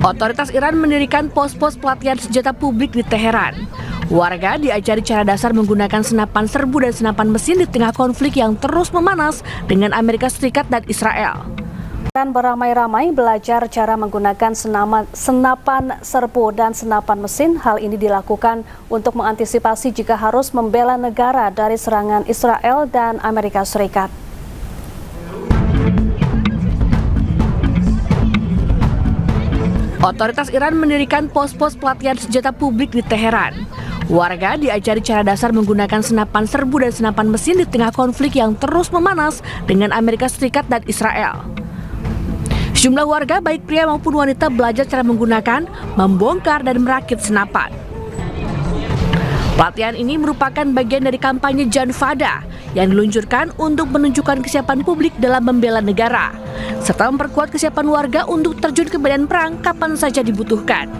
Otoritas Iran mendirikan pos-pos pelatihan senjata publik di Teheran. Warga diajari cara dasar menggunakan senapan serbu dan senapan mesin di tengah konflik yang terus memanas dengan Amerika Serikat dan Israel. Iran beramai-ramai belajar cara menggunakan senapan serbu dan senapan mesin. Hal ini dilakukan untuk mengantisipasi jika harus membela negara dari serangan Israel dan Amerika Serikat. Otoritas Iran mendirikan pos-pos pelatihan senjata publik di Teheran. Warga diajari cara dasar menggunakan senapan serbu dan senapan mesin di tengah konflik yang terus memanas dengan Amerika Serikat dan Israel. Sejumlah warga baik pria maupun wanita belajar cara menggunakan, membongkar dan merakit senapan. Pelatihan ini merupakan bagian dari kampanye Jan Fada yang diluncurkan untuk menunjukkan kesiapan publik dalam membela negara, serta memperkuat kesiapan warga untuk terjun ke medan perang kapan saja dibutuhkan.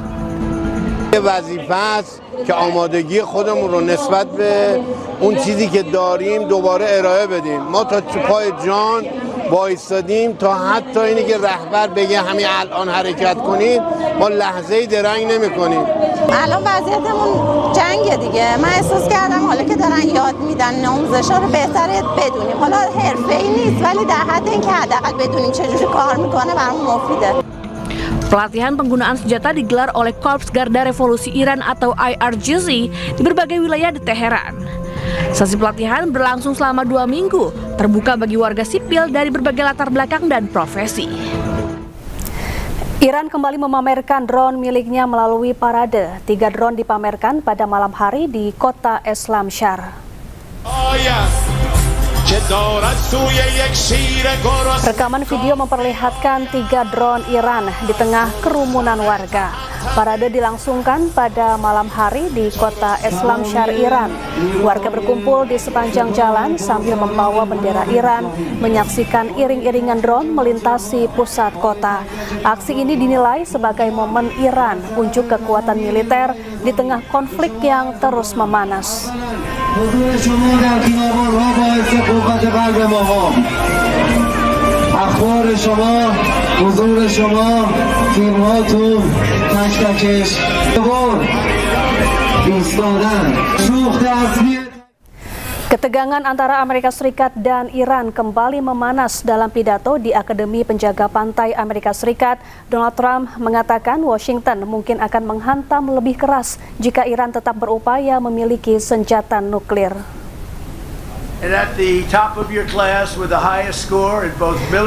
وظیفه است که آمادگی خودمون رو نسبت به اون چیزی که داریم دوباره ارائه بدیم. ما تا پای جان وایسادیم تا حتی اینی که رهبر بگه همین الان حرکت کنید ما لحظه‌ای درنگ نمی‌کنیم. الان وضعیتمون جنگه دیگه. من احساس کردم حالا که دارن یاد میدن آموزش‌ها رو بهتره بدونیم. حالا حرفه‌ای نیست ولی در حد اینکه حداقل بدونیم چجوری کار میکنه برامون مفیده. Pelatihan penggunaan senjata digelar oleh Korps Garda Revolusi Iran atau IRGC di berbagai wilayah di Teheran. Sesi pelatihan berlangsung selama 2 minggu, terbuka bagi warga sipil dari berbagai latar belakang dan profesi. Iran kembali memamerkan drone miliknya melalui parade. 3 drone dipamerkan pada malam hari di kota Islamshar. Rekaman video memperlihatkan 3 drone Iran di tengah kerumunan warga. Parade dilangsungkan pada malam hari di kota Islamshar, Iran. Warga berkumpul di sepanjang jalan sambil membawa bendera Iran, menyaksikan iring-iringan drone melintasi pusat kota. Aksi ini dinilai sebagai momen Iran unjuk kekuatan militer di tengah konflik yang terus memanas. اخبار شما، حضور شما، تیم هاتون، تشکش، ایستادن، سوخت اصلی. Ketegangan antara Amerika Serikat dan Iran kembali memanas. Dalam pidato di Akademi Penjaga Pantai Amerika Serikat, Donald Trump mengatakan Washington mungkin akan menghantam lebih keras jika Iran tetap berupaya memiliki senjata nuklir.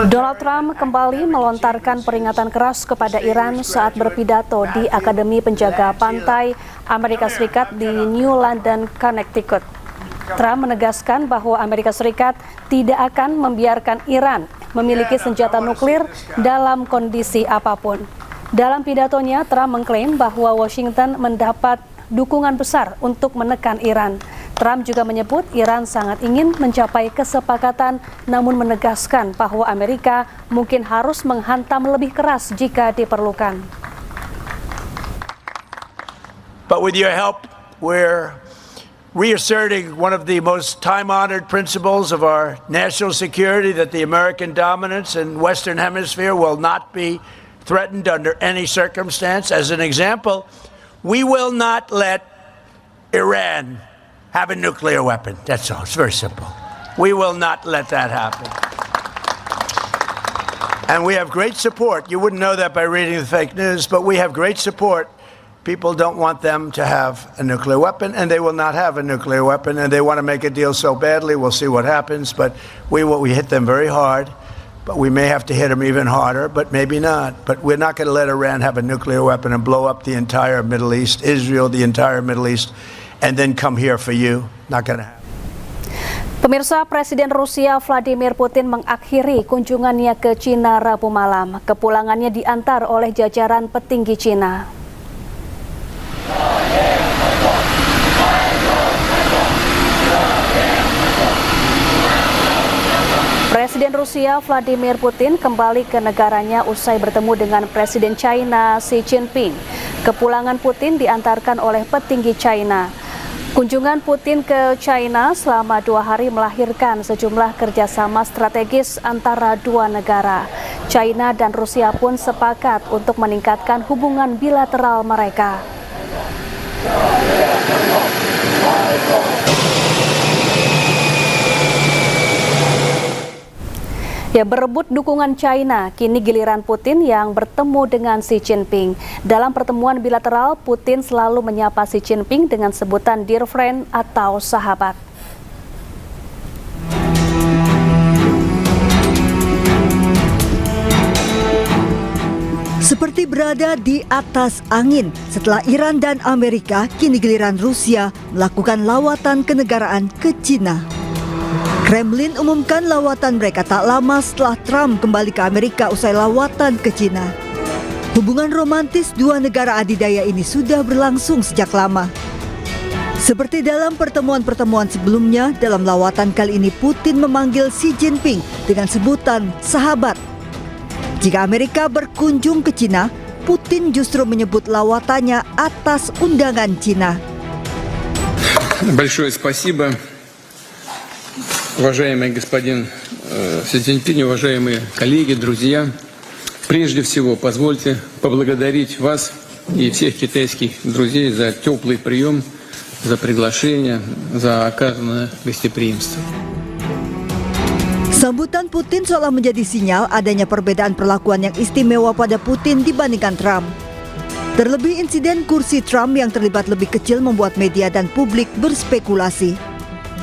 Donald Trump kembali melontarkan peringatan keras kepada Iran saat berpidato di Akademi Penjaga Pantai Amerika Serikat di New London, Connecticut. Trump menegaskan bahwa Amerika Serikat tidak akan membiarkan Iran memiliki senjata nuklir dalam kondisi apapun. Dalam pidatonya, Trump mengklaim bahwa Washington mendapat dukungan besar untuk menekan Iran. Trump juga menyebut Iran sangat ingin mencapai kesepakatan, namun menegaskan bahwa Amerika mungkin harus menghantam lebih keras jika diperlukan. But with your help, we're reasserting one of the most time-honored principles of our national security, that the American dominance in Western Hemisphere will not be threatened under any circumstance. As an example, we will not let Iran have a nuclear weapon. That's all. It's very simple. We will not let that happen. And we have great support. You wouldn't know that by reading the fake news, but we have great support. People don't want them to have a nuclear weapon, and they will not have a nuclear weapon, and they want to make a deal so badly. We'll see what happens, but we hit them very hard, but we may have to hit them even harder, but maybe not. But we're not going to let Iran have a nuclear weapon and blow up the entire Middle East, Israel, the entire Middle East, and then come here for you. Not going to happen. Pemirsa, Presiden Rusia Vladimir Putin mengakhiri kunjungannya ke Cina Rabu malam. Kepulangannya diantar oleh jajaran petinggi Cina. Presiden Rusia Vladimir Putin kembali ke negaranya usai bertemu dengan Presiden China Xi Jinping. Kepulangan Putin diantarkan oleh petinggi China. Kunjungan Putin ke China selama 2 hari melahirkan sejumlah kerjasama strategis antara dua negara. China dan Rusia pun sepakat untuk meningkatkan hubungan bilateral mereka. Ya, berebut dukungan China, kini giliran Putin yang bertemu dengan Xi Jinping. Dalam pertemuan bilateral, Putin selalu menyapa Xi Jinping dengan sebutan dear friend atau sahabat. Seperti berada di atas angin, setelah Iran dan Amerika, kini giliran Rusia melakukan lawatan kenegaraan ke Cina. Kremlin umumkan lawatan mereka tak lama setelah Trump kembali ke Amerika usai lawatan ke Cina. Hubungan romantis dua negara adidaya ini sudah berlangsung sejak lama. Seperti dalam pertemuan-pertemuan sebelumnya, dalam lawatan kali ini Putin memanggil Xi Jinping dengan sebutan sahabat. Jika Amerika berkunjung ke Cina, Putin justru menyebut lawatannya atas undangan Cina. Большое спасибо. Уважаемый господин Си Цзиньпинь, уважаемые коллеги, друзья, прежде всего позвольте поблагодарить вас и всех китайских друзей за теплый прием, за приглашение, за оказанное гостеприимство. Sambutan Putin seolah menjadi sinyal adanya perbedaan perlakuan yang istimewa pada Putin dibandingkan Trump. Terlebih insiden kursi Trump yang terlibat lebih kecil membuat media dan publik berspekulasi.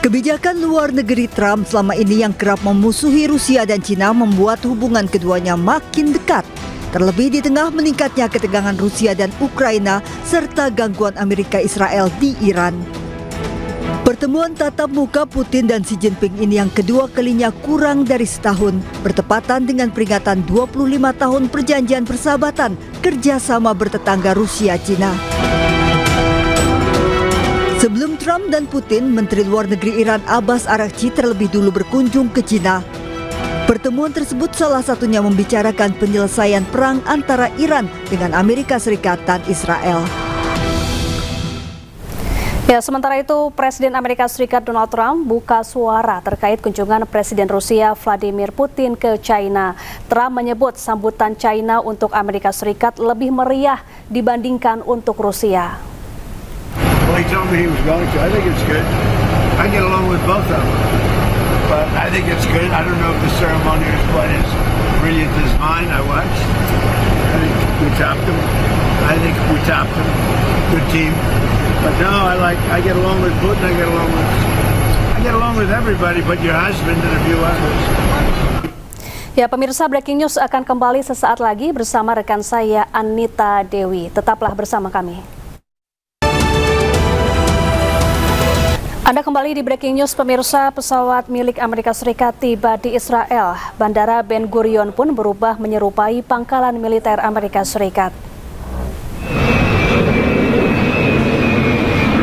Kebijakan luar negeri Trump selama ini yang kerap memusuhi Rusia dan Cina membuat hubungan keduanya makin dekat. Terlebih di tengah meningkatnya ketegangan Rusia dan Ukraina serta gangguan Amerika Israel di Iran. Pertemuan tatap muka Putin dan Xi Jinping ini yang kedua kalinya kurang dari setahun, bertepatan dengan peringatan 25 tahun perjanjian persahabatan kerjasama bertetangga Rusia-Cina. Sebelum Trump dan Putin, Menteri Luar Negeri Iran Abbas Araghchi terlebih dulu berkunjung ke Cina. Pertemuan tersebut salah satunya membicarakan penyelesaian perang antara Iran dengan Amerika Serikat dan Israel. Ya, sementara itu Presiden Amerika Serikat Donald Trump buka suara terkait kunjungan Presiden Rusia Vladimir Putin ke China. Trump menyebut sambutan China untuk Amerika Serikat lebih meriah dibandingkan untuk Rusia. Well, he told me he was going to. I think it's good. I get along with both of them. But I think it's good. I don't know if the ceremony is quite as brilliant as mine. I watched. I think we topped them. I think we topped them. Good team. But no, I get along with Putin. I get along with everybody but your husband and a few others. Ya, pemirsa, Breaking News akan kembali sesaat lagi bersama rekan saya Anita Dewi. Tetaplah bersama kami. Anda kembali di Breaking News, pemirsa. Pesawat milik Amerika Serikat tiba di Israel. Bandara Ben Gurion pun berubah menyerupai pangkalan militer Amerika Serikat.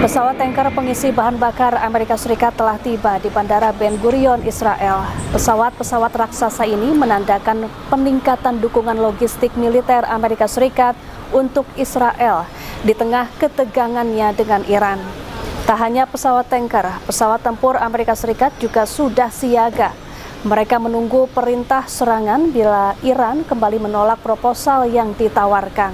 Pesawat tanker pengisi bahan bakar Amerika Serikat telah tiba di Bandara Ben Gurion, Israel. Pesawat-pesawat raksasa ini menandakan peningkatan dukungan logistik militer Amerika Serikat untuk Israel di tengah ketegangannya dengan Iran. Tak hanya pesawat tanker, pesawat tempur Amerika Serikat juga sudah siaga. Mereka menunggu perintah serangan bila Iran kembali menolak proposal yang ditawarkan.